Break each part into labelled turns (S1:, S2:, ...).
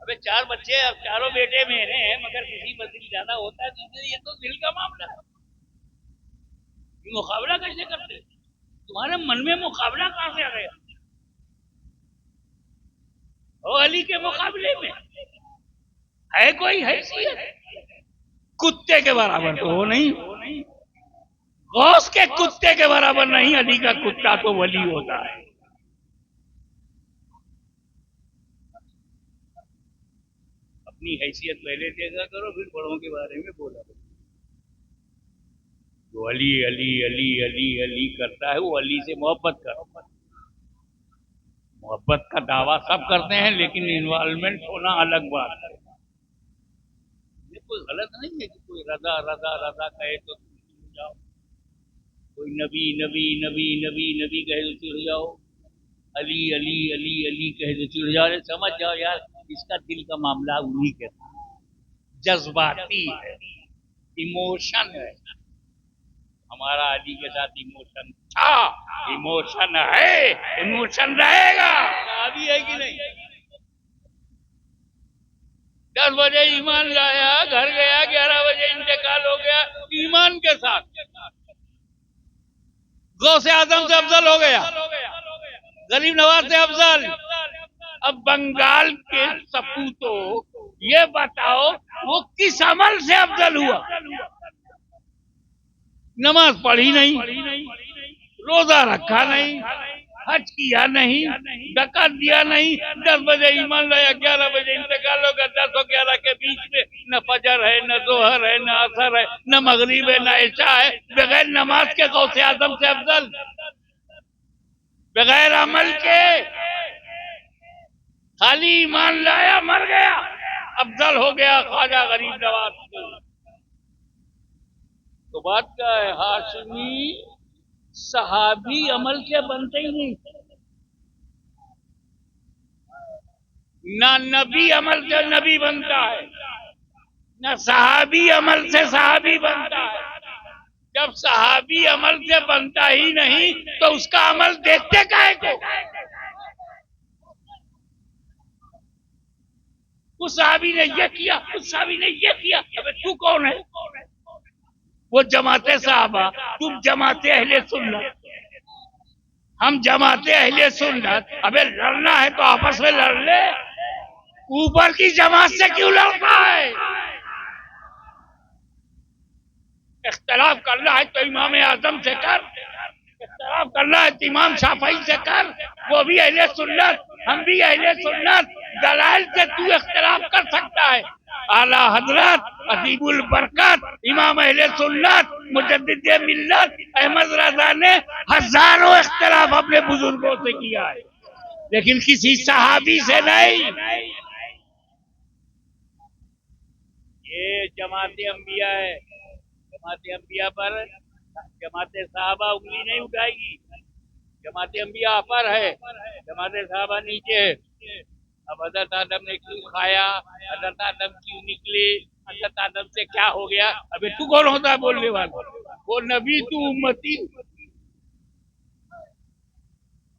S1: अबे 4 बच्चे, अब चारों बेटे मेरे हैं, मगर किसी पर दिल ज्यादा होता है तो ये तो दिल का मामला है। ये मुकाबला कैसे करते? तुम्हारे मन में मुकाबला कहां से आ गया? ओ अली के मुकाबले में है कोई हैसियत? कुत्ते के बराबर तो हो नहीं। गौस के कुत्ते के बराबर नहीं, अली का कुत्ता तो वली होता है। अपनी हैसियत पहले देखा करो, फिर बड़ों के बारे में बोला करो। जो अली अली अली अली अली करता है वो अली से मोहब्बत करता है। मोहब्बत का दावा सब करते हैं, लेकिन इन्वॉल्वमेंट होना अलग बात है। ये कोई गलत नहीं है कि कोई रजा रजा रजा कहे तो चिढ़ जाओ, कोई नबी नबी नबी नबी नबी कहे तो चिढ़ जाओ, अली अली अली अली कहे तो चिढ़ जाओ। समझ जाओ यार, इसका दिल का मामला उन्हीं के साथ जज्बाती है, इमोशन है। हमारा अली के साथ इमोशन था, इमोशन है, इमोशन रहेगा। अभी है कि नहीं? 10 बजे ईमान लाया, घर गया, 11 बजे इंतकाल हो गया ईमान के साथ। गौसे आजम से अफजल हो गया, गरीब नवाज से अफजल। अब बंगाल के सपूतों, ये बताओ वो किस अमल से अफजल हुआ? नमाज पढ़ी नहीं, रोजा रखा नहीं, हज किया नहीं, डकत दिया नहीं। 10 बजे ईमान लाया, 11 बजे इंतकाल हो गया। 10 और 11 के बीच में न फजर है, न जोहर है, न असर है, न मगरिब है, न इशा है। बगैर नमाज के गौसे आजम से अफजल, बगैर अमल के, खाली ईमान लाया मर गया, अफजल हो गया ख्वाजा गरीब नवाज को। तो बात क्या है? हाशमी सहाबी अमल के बनते ही नहीं। ना नबी अमल से नबी बनता है, न सहाबी अमल से सहाबी बनता है। जब सहाबी अमल से बनता ही नहीं तो उसका अमल देखते काहे को? उस सहाबी ने ये किया, उस सहाबी ने ये किया। अबे तू कौन है? वो जमाते साहबा, तुम जमाते अहले सुन्नत, हम जमाते अहले सुन्नत। अबे लड़ना है तो आपस में लड़ ले, ऊपर की जमात से क्यों लड़ता है? इख्तलाफ करना है तो इमाम आजम से कर, इख्तलाफ करना है तो इमाम शाफई से कर, वो भी अहले सुन्नत, हम भी अहले सुन्नत। दलाइल से तू इख्तलाफ कर सकता है। आला हजरत अदीबुल बरकत इमाम अहले सुन्नत मुजद्दिद मिल्लत अहमद रजा ने हजारों इख्तलाफ अपने बुजुर्गों से किया है, लेकिन किसी सहाबी से नहीं। ये जमाते अंबिया है, जमाते अंबिया पर जमाते साहबा उंगली नहीं उठाएगी। जमाते अंबिया अपर है, जमाते साहबा नीचे है। अब हजरत आदम ने क्यों खाया, हजरत आदम क्यों निकले, हजरत आदम से क्या हो गया? अबे तू कौन होता है बोलने वाला? वो नबी तू उम्मती,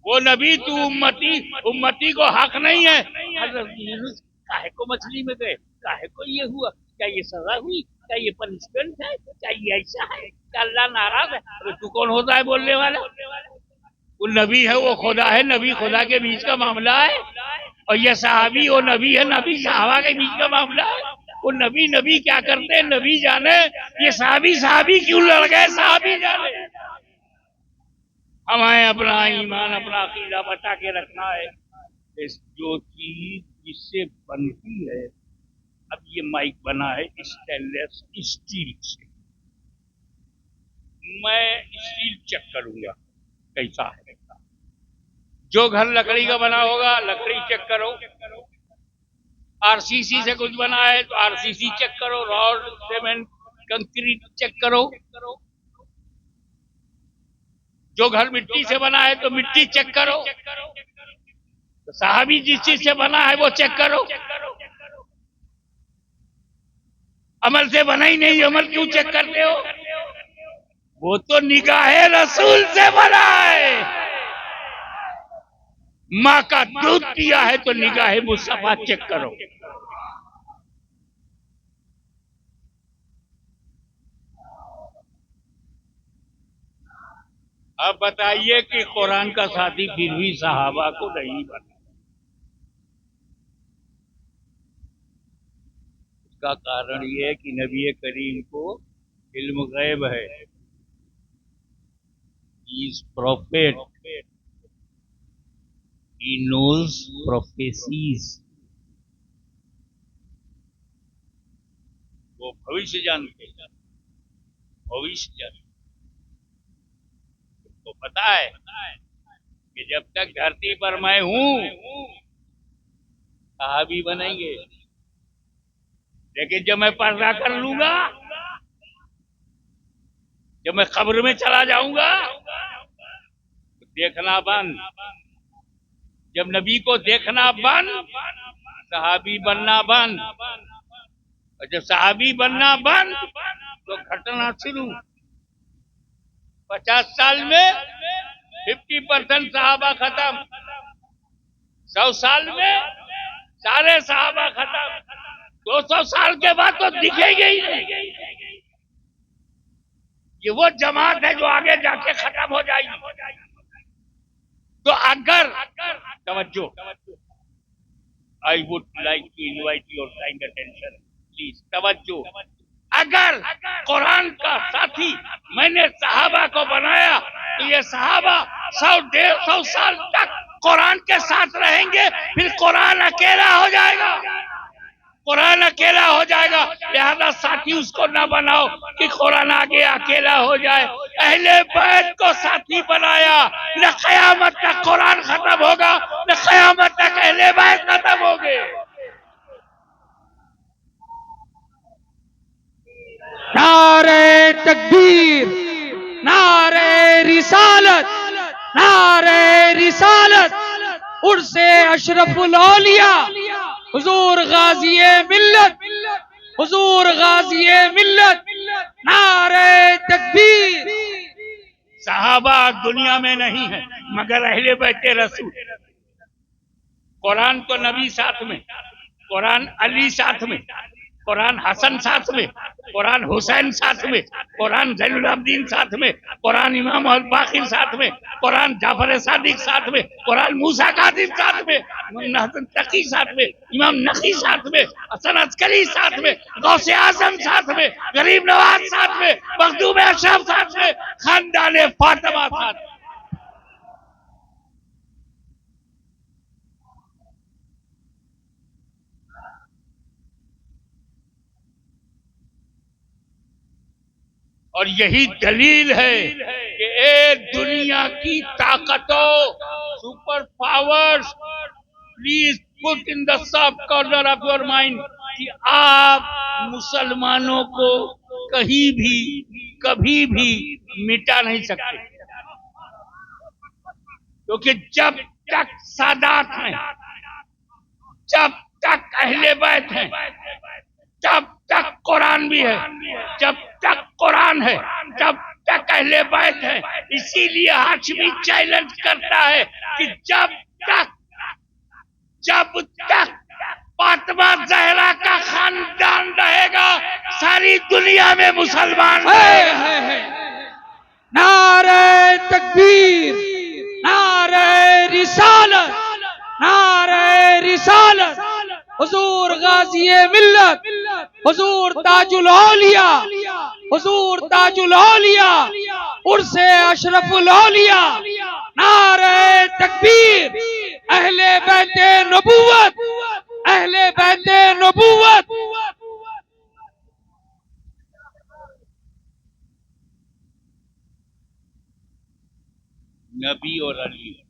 S1: वो नबी तू उम्मती। उम्मती को हक नहीं है। हजरत यूनुस काहे को मछली में गए, काहे को ये हुआ, क्या ये सजा हुई, क्या ये पनिशमेंट है, क्या ये ऐसा है, क्या अल्लाह नाराज है? अबे तू कौन होता है बोलने वाला? वो नबी है, वो खुदा है, नबी खुदा के बीच का मामला है। और ये सहाबी वो नबी है, नबी सहाबा के बीच का मामला है। वो नबी नबी क्या करते हैं नबी जाने, ये सहाबी सहाबी क्यों लड़ गए सहाबी जाने। हमें अपना ईमान, अपना अकीदा बचा के रखना है। जो चीज जिससे बनती है, अब ये माइक बना है स्टेनलेस स्टील से, मैं स्टील चेक करूंगा कैसा है। जो घर लकड़ी का बना होगा लकड़ी चेक करो, आरसीसी से कुछ बना है तो आरसीसी चेक करो, रॉड सीमेंट कंक्रीट चेक करो। जो घर मिट्टी से बना है तो मिट्टी चेक करो। तो साहबी जिस चीज से बना है वो चेक करो। अमल से बना ही नहीं, अमल क्यों चेक करते हो? वो तो निगाहे रसूल से बना है। माँ का दूध पिया है तो निगाह मुस्तफा चेक करो। अब बताइए कि कुरान का साथी फिर भी सहाबा को नहीं बना। उसका कारण ये है कि नबी करीम को इल्म गैब है। Is prophet, he knows prophecies. वो भविष्य जानते हैं, भविष्य जानते। तो पता है कि जब तक धरती पर मैं हूं सहाबी बनेंगे, लेकिन जब मैं पर्दा कर लूंगा, जब मैं कब्र में चला जाऊंगा तो देखना बंद। जब नबी को देखना बंद, सहाबी बनना बंद। और जब सहाबी बनना बंद तो घटना शुरू। 50 साल में 50% सहाबा खत्म, 100 साल में सारे सहाबा खत्म, 200 साल के बाद तो दिखेंगे ही नहीं। ये वो जमात है जो आगे जाके खत्म हो जाएगी। तो अगर तवज्जो, I would like to invite your kind attention, please तवज्जो। अगर कुरान का साथी मैंने सहाबा को बनाया तो ये सहाबा 100-150 साल तक कुरान के साथ रहेंगे, फिर कुरान अकेला हो जाएगा। कुरान अकेला हो जाएगा, लिहाजा साथी उसको ना बनाओ कि कुरान आगे अकेला हो जाए। अहले बैत को साथी बनाया, न कयामत तक कुरान खत्म होगा, न कयामत तक अहले बैत खत्म होंगे।
S2: नारे तकबीर, नारे रिसालत, नारे रिसालत, उर्से अशरफुल औलिया, हुजूर गाज़िए मिल्लत, हुजूर गाज़िए मिल्लत, नारे तकबीर।
S1: सहाबा दुनिया में नहीं है मगर अहले बैत रसूल। कुरान तो नबी साथ में, कुरान अली साथ में, कुरान हसन साथ में, कुरान हुसैन साथ में, कुरान जैनुल आबदीन साथ में, कुरान इमाम अल बाकिर साथ में, कुरान जाफर सादिक साथ में, कुरान मूसा कादिम साथ में, इमाम हसन तकी साथ में, इमाम नकी साथ में, हसन अस्करी साथ में, गौसे आजम साथ में, गरीब नवाज साथ में, मखदूम अशरफ साथ में, खानदान फातिमा साथ में। और यही दलील है कि ए दुनिया की ताकतों, super powers, please put in the sub corner of your mind कि आप मुसलमानों को कहीं भी कभी भी मिटा नहीं सकते। क्योंकि जब तक सादात हैं, जब तक अहले बैत हैं, जब तक कुरान भी है, जब तक कुरान है तब तक अहले बैत है। इसीलिए हाशमी चैलेंज करता है कि जब तक फातिमा जहरा का खानदान रहेगा सारी दुनिया में मुसलमान रहेगा।
S2: नारे तकबीर, नारे रिसालत, नारे रिसालत, हुजूर गाज़िए मिल्लत, हुजूर ताजुल औलिया, हुजूर ताजुल औलिया, उर्से अशरफुल औलिया, नारे तकबीर, अहले बैते नबूवत, अहले बैते नबूवत।
S1: नबी और अली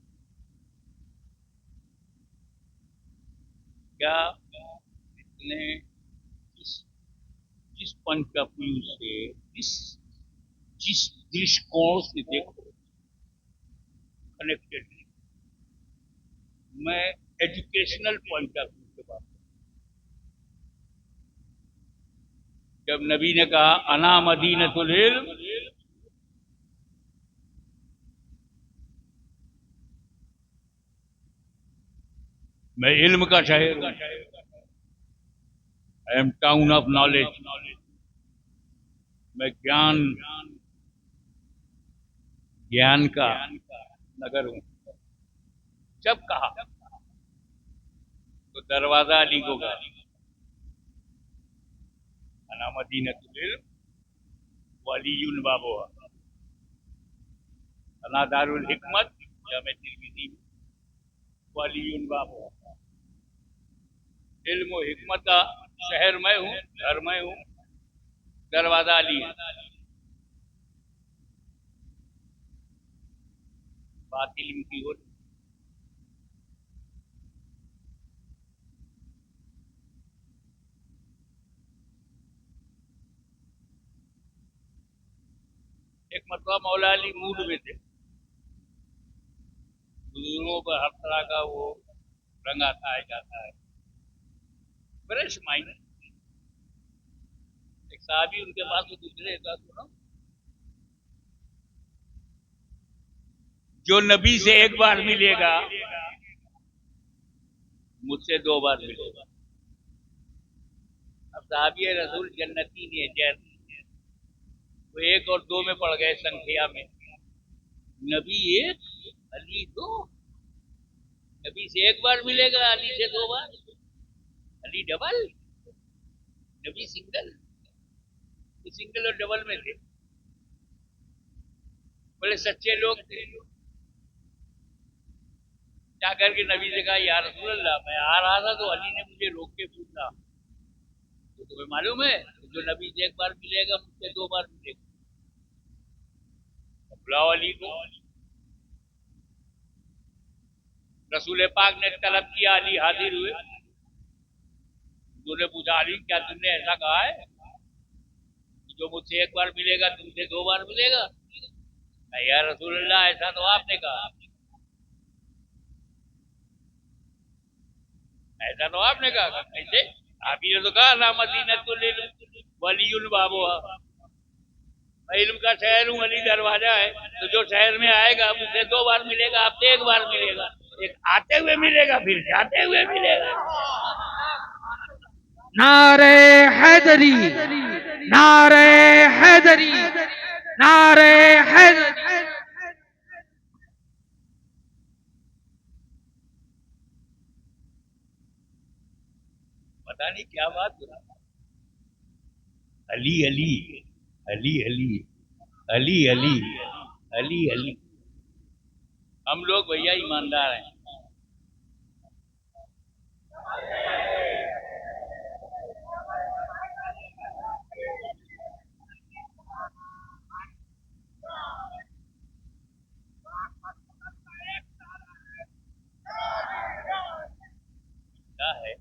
S1: क्या इतने जिस पॉइंट ऑफ व्यू से, जिस दृष्टिकोण से देखो कनेक्टेड, मैं एजुकेशनल पॉइंट ऑफ व्यू से बात करूं। जब नबी ने कहा अना मदीनतुल इल्म, मैं इल्म का शहर हूँ। I am town of knowledge. मैं ज्ञान का नगर हूँ। जब कहा तो दरवाजा अली को गया। अना मदीनतुल इल्म वलियुन बाबुहा, अना दारुल हिकमत जामे तिरमिज़ी वलियुन बाबुहा। इल्म और हिकमत का शहर मैं हूँ, घर मैं हूँ, दरवाजा अली है। बात इल्म की हो। एक मरतबा मौला अली मूड में थे। बुजुर्गों पर हर तरह का वो रंग आता है जाता है, फ्रेश माइंड। एक साहबी उनके पास तो दूसरे का सुनो, जो नबी से एक बार मिलेगा मुझसे दो बार मिलेगा। अब साहबी रसूल जन्नती ने जैन वो एक और दो में पड़ गए संख्या में। नबी एक अली दो। नबी से एक बार मिलेगा, अली से दो बार। अली डबल, नबी सिंगल। वो सिंगल और डबल में थे, बड़े सच्चे लोग थे। जाकर के नबी से कहा या रसूल अल्लाह, मैं आ रहा था तो अली ने मुझे रोक के पूछा तो तुम्हें मालूम है जो नबी से एक बार मिलेगा मुझसे दो बार मिलेगा। बुलाओ अली को। रसूल पाक ने तलब किया, अली हाजिर हुए। उन्होंने पूछा अली क्या तुमने ऐसा कहा है कि जो मुझसे एक बार मिलेगा तुमसे दो बार मिलेगा? या रसूल अल्लाह ऐसा तो आपने कहा, ऐसा तो आपने कहा। कैसे? आप ही ने तो कहा ना मदीनतुल इल्म वलियुन बाबुहा, मैं इल्म का शहर हूँ, अली दरवाजा है। तो जो शहर में आएगा मुझसे दो बार मिलेगा, आपसे एक बार मिलेगा। एक आते हुए मिलेगा, फिर जाते हुए मिलेगा।
S2: नारे हैदरी, नारे हैदरी, नारे हैदरी।
S1: पता नहीं क्या बात हो। अली अली अली अली अली अली अली अली। हम लोग भैया ईमानदार हैं। क्या है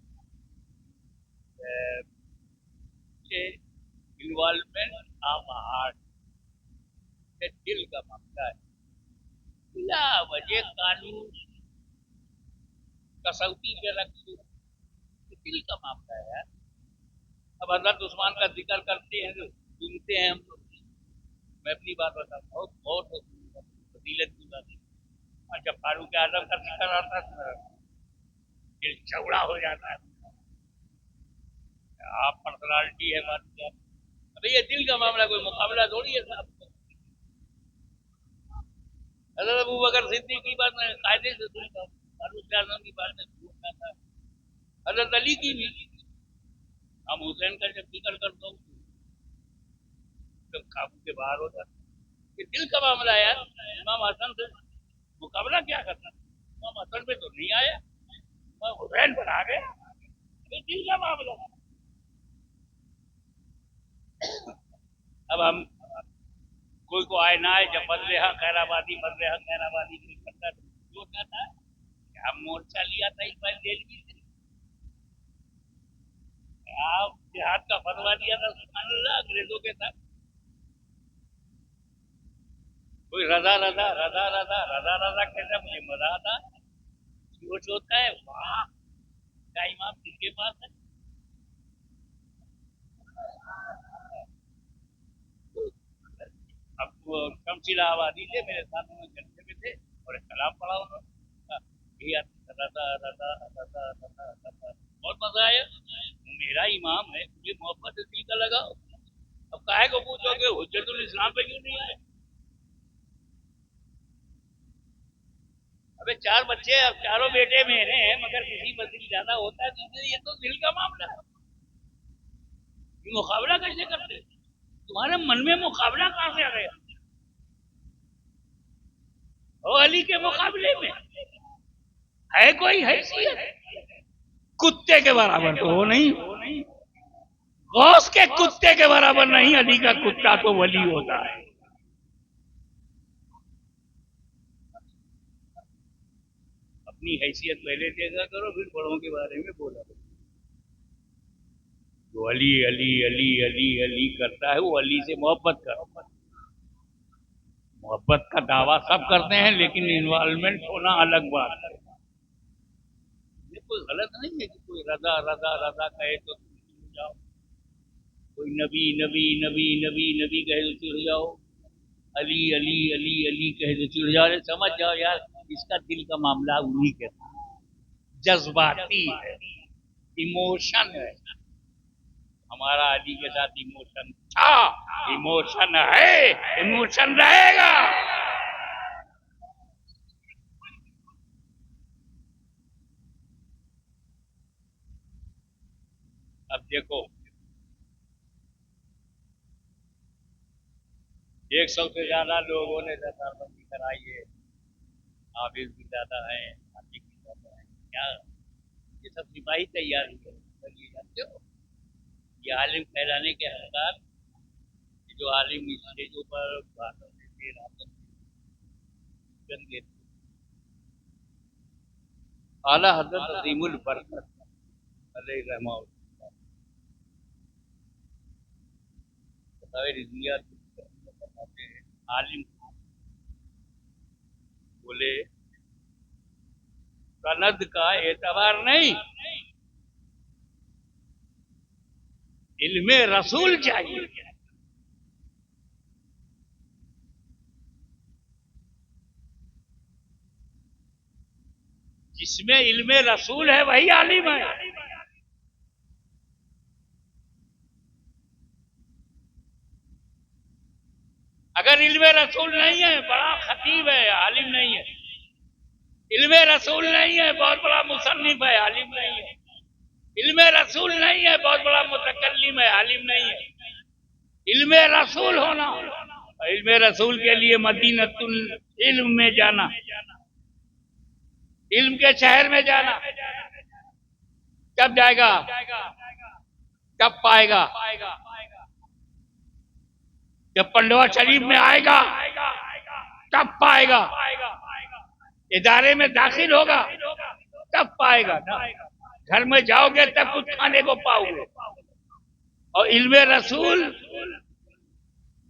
S1: इन्वॉल्वमेंट ऑफ हार्ट, दिल का मामला है। बिला वजह कानून कसौटी पे रख दो, दिल का मामला है यार। अब हजरत उस्मान का जिक्र करते हैं तो सुनते हैं हम लोग। मैं अपनी बात बताता हूँ, बहुत फजीलत की बात है। और जब फारूक आजम का जिक्र आता है तो मेरा दिल चौड़ा हो जाता है। आप पर्सनालिटी है हमारी। अरे ये दिल का मामला, कोई मुकाबला थोड़ी है साहब। हजरत अबू बकर सिद्दीक की बात में कायदे से सुनता हूँ, फारूक आजम की बात में सुनता था, हजरत अली की भी। हम हुसैन का जब जिक्र करता हूँ तो काबू के बाहर हो जाता है। ये दिल का मामला है यार। इमाम हसन से मुकाबला क्या करना? इमाम हसन पे तो नहीं आया, इमाम हुसैन पर आ गया। ये दिल का मामला है। अब हम कोई को आए ना आए, जब बदले हाँ खैराबादी नहीं करता जो कहता है कि हम मोर्चा लिया था इस बार रेलवी से, आप जिहाद का फतवा दिया था सुभान अल्लाह अंग्रेजों के साथ। कोई रजा रजा रजा रजा रजा रजा कहता, मुझे मजा आता। जोश होता है, वाह क्या इमाम किसके पास है। अब वो शमशीला आबादी थे मेरे साथ, में जलसे में थे और एक कलाम पढ़ा उन्होंने। रजा रजा रजा रजा रजा। बहुत मजा आया। वो मेरा इमाम है, मुझे मोहब्बत से दिल का लगाओ। अब काहे को पूछोगे हुज्जतुल इस्लाम पे क्यों नहीं आए? अबे 4 बच्चे, अब चारों बेटे मेरे हैं, मगर किसी पर दिल ज्यादा होता है तो इसलिए ये तो दिल का मामला है। ये मुकाबला कैसे करते? तुम्हारे मन में मुकाबला कहां से आ गया? ओ अली के मुकाबले में है कोई हैसियत? कुत्ते के बराबर तो हो नहीं। गौस के कुत्ते के बराबर नहीं, अली का कुत्ता तो वली होता है। अपनी हैसियत पहले देखा करो, फिर बड़ों के बारे में बोला करो। जो अली अली अली अली अली करता है वो अली से मोहब्बत करो। मोहब्बत का दावा सब करते हैं, लेकिन इन्वॉल्वमेंट होना अलग बात है। ये कोई गलत नहीं है कि कोई रजा रजा रजा कहे तो तुम जाओ, कोई नबी नबी नबी नबी नबी कहे तो चिढ़ जाओ, अली अली अली अली कहे तो चिढ़ जाओ। समझ जाओ यार, इसका दिल का मामला उन्हीं के साथ जज्बाती है, इमोशन है। हमारा अली के साथ इमोशन था, इमोशन है, इमोशन रहेगा। अब देखो, 100 से ज्यादा लोगों ने दरबारबंदी कराई है, हाफिज भी ज्यादा है, हाफिज भी ज्यादा है। क्या ये सब सिपाही तैयारी है? ये जानते हो, ये आलिम फैलाने के हकदार, जो आलिम स्टेजों पर भाषण देते, रातन देते, आला हजरत अजीमुल बरकत अलैहि रहमतुल्लाह रिजविया बताते हैं, आलिम बोले सनद का एतबार नहीं, इल्मे रसूल चाहिए। जिसमें इल्मे रसूल है वही आलिम है। अगर इल्मे रसूल नहीं है, बड़ा खतीब है, आलिम नहीं है। इल्मे रसूल नहीं है, बहुत बड़ा मुसन्निफ है, आलिम नहीं है। इल्मे रसूल नहीं है, बहुत बड़ा मुतकल्लिम है, आलिम नहीं है। इल्मे रसूल होना, इल्मे रसूल के लिए मदीनतुल इल्म में जाना, इल्म के शहर में जाना। कब जाएगा, कब पाएगा? जब पंडवा शरीफ में आएगा तब पाएगा, इदारे में दाखिल होगा तब पाएगा ना। घर में जाओगे तब कुछ खाने को पाओगे। और इल्मे रसूल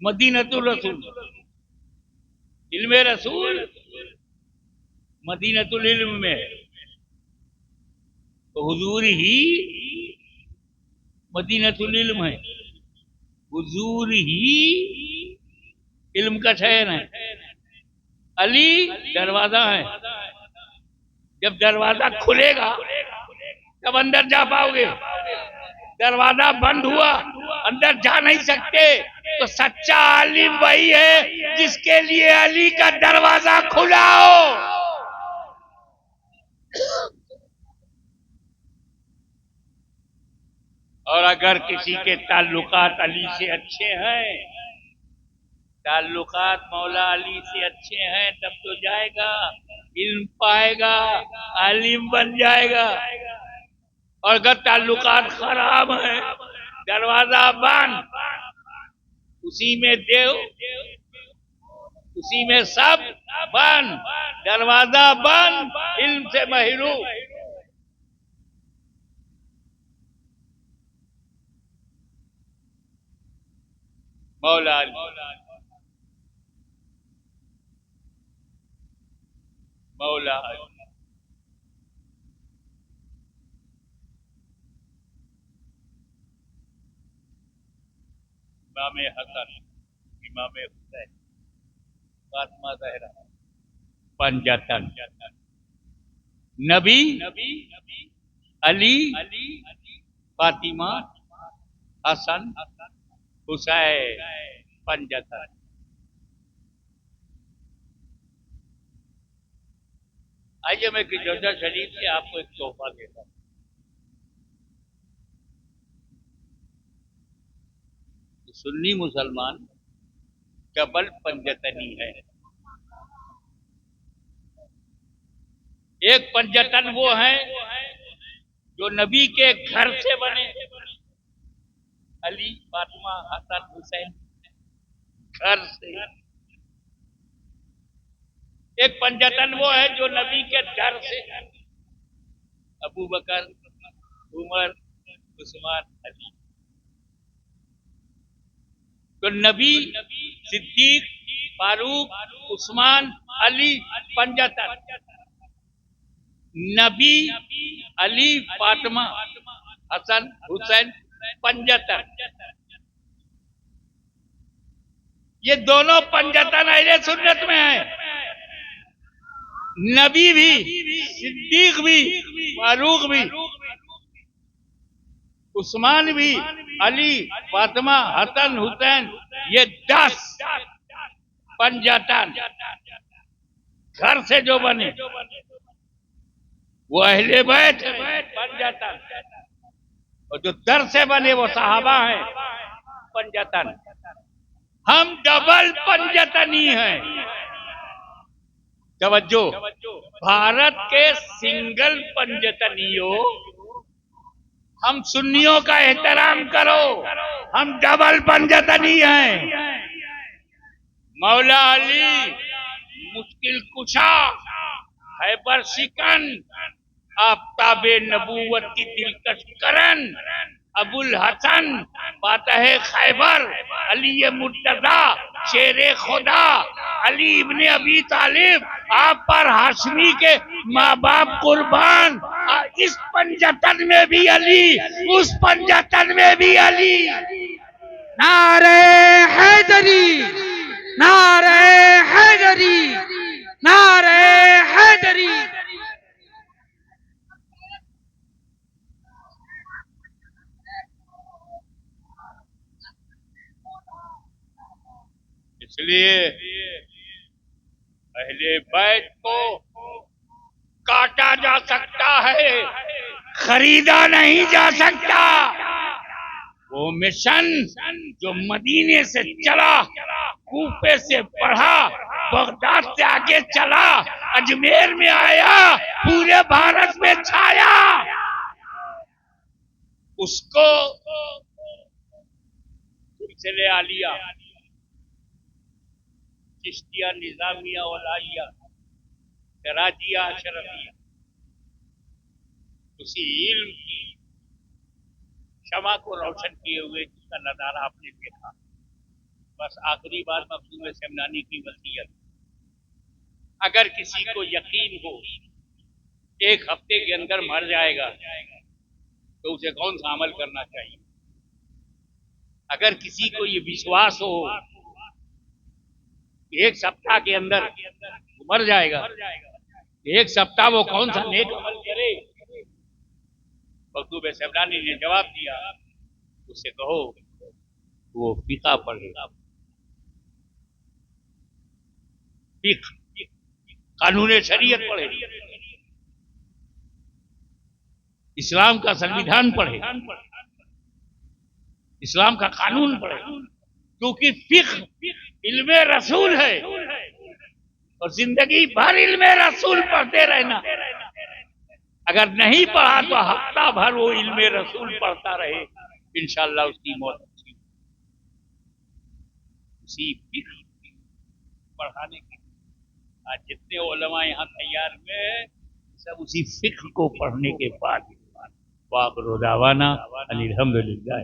S1: मदीनतुल रसूल, इल्मे रसूल मदीनतुल इल्म में है, तो हुजूर ही मदीनतुल इल्म है, हुजूर ही इल्म का शहर है। अली दरवाजा है, जब दरवाजा खुलेगा तब अंदर जा पाओगे। दरवाजा बंद हुआ, अंदर जा नहीं सकते। तो सच्चा आलिम वही है जिसके लिए अली का दरवाजा खुला हो। और अगर किसी के ताल्लुकात अली से अच्छे हैं, ताल्लुकात मौला अली से अच्छे हैं, तब तो जाएगा, इल्म पाएगा, आलिम बन जाएगा। और अगर ताल्लुकात खराब है, दरवाजा बंद, उसी में देव, उसी में सब बंद, दरवाजा बंद, इल्म से महरूम। मौला अली, मौला अली। इमाम हसन, इमाम हुसैन, फातिमा ज़हरा, पंजतन, नबी, अली, फातिमा, हसन, हुसैन, पंजतन। आइए मैं जौजा शरीफ से आपको एक तोहफा देता हूं। सुन्नी मुसलमान डबल पंजतनी है। एक पंजतन वो है जो नबी के घर से बने, अली, फातिमा, हसन, हुसैन, घर से। एक पंजतन वो है जो नबी के दर से, अबू बकर, उमर, उस्मान, अली। तो नबी, सिद्दीक, फारूक, उस्मान, अली, पंजतन। नबी, अली, फातिमा, हसन, हुसैन, पंजतन। ये दोनों पंजतन अहले सुन्नत में है। नबी भी, सिद्दीक भी, फारूक भी, उस्मान भी, अली, फातिमा, हसन, हुसैन, ये 10 पंजतन घर से जो बने वो अहले बैत पंजतन, और जो दर से बने वो सहाबा हैं पंजतन। हम डबल पंजतनी हैं। तवज्जो, भारत के सिंगल पंजतनियों, हम सुन्नियों का एहतराम करो, हम डबल पंजतनी हैं। मौला अली मुश्किल कुशा, हैबर शिकन, आफ्ताबे नबूवत की दिलकश करन, अबुल हसन फातह खैबर, अली मुर्तजा शेरे खुदा, अली इब्ने अबी तालिब, आप पर हाशमी के माँ बाप कुर्बान। इस पंजतन में भी अली, उस पंजतन में भी अली।
S2: नारे हैदरी, नारे हैदरी, नारे हैदरी।
S1: इसलिए अहले बैत को काटा जा सकता है, खरीदा नहीं जा सकता। वो मिशन जो मदीने से चला, कूफे से बढ़ा, बगदाद से आगे चला, अजमेर में आया, पूरे भारत में छाया, उसको सिलसिले आलिया, चिश्तिया, निजामिया, वलाइया, कराजिया, अशरफिया, उसी इल्म की शमा को रोशन किए हुए जिसका नजारा आपने देखा। बस आखिरी बात मखदूम समनानी की वसीयत, अगर किसी को यकीन हो 1 हफ्ते के अंदर मर जाएगा तो उसे कौन सा अमल करना चाहिए? अगर किसी को ये विश्वास हो 1 सप्ताह के अंदर मर जाएगा, 1 सप्ताह वो कौन सा नेक अमल करे? मखदूम समनानी ने जवाब दिया, उससे कहो वो फिक़ा पढ़ेगा, कानून शरीयत पढ़े, इस्लाम का संविधान पढ़े, इस्लाम का कानून पढ़े, क्योंकि फिक़्ह इल्मे रसूल है और जिंदगी भर इल्मे रसूल पढ़ते रहना। अगर नहीं पढ़ा तो हफ्ता भर वो इल्मे रसूल पढ़ता रहे, इंशाअल्लाह उसकी मौत अच्छी। उसी फिक़्ह पढ़ाने के आज जितने उलमा यहाँ तैयार हुए सब उसी फिक़्ह को पढ़ने के बाद वाक़िअ दावाना अनिल हम्दुलिल्लाह।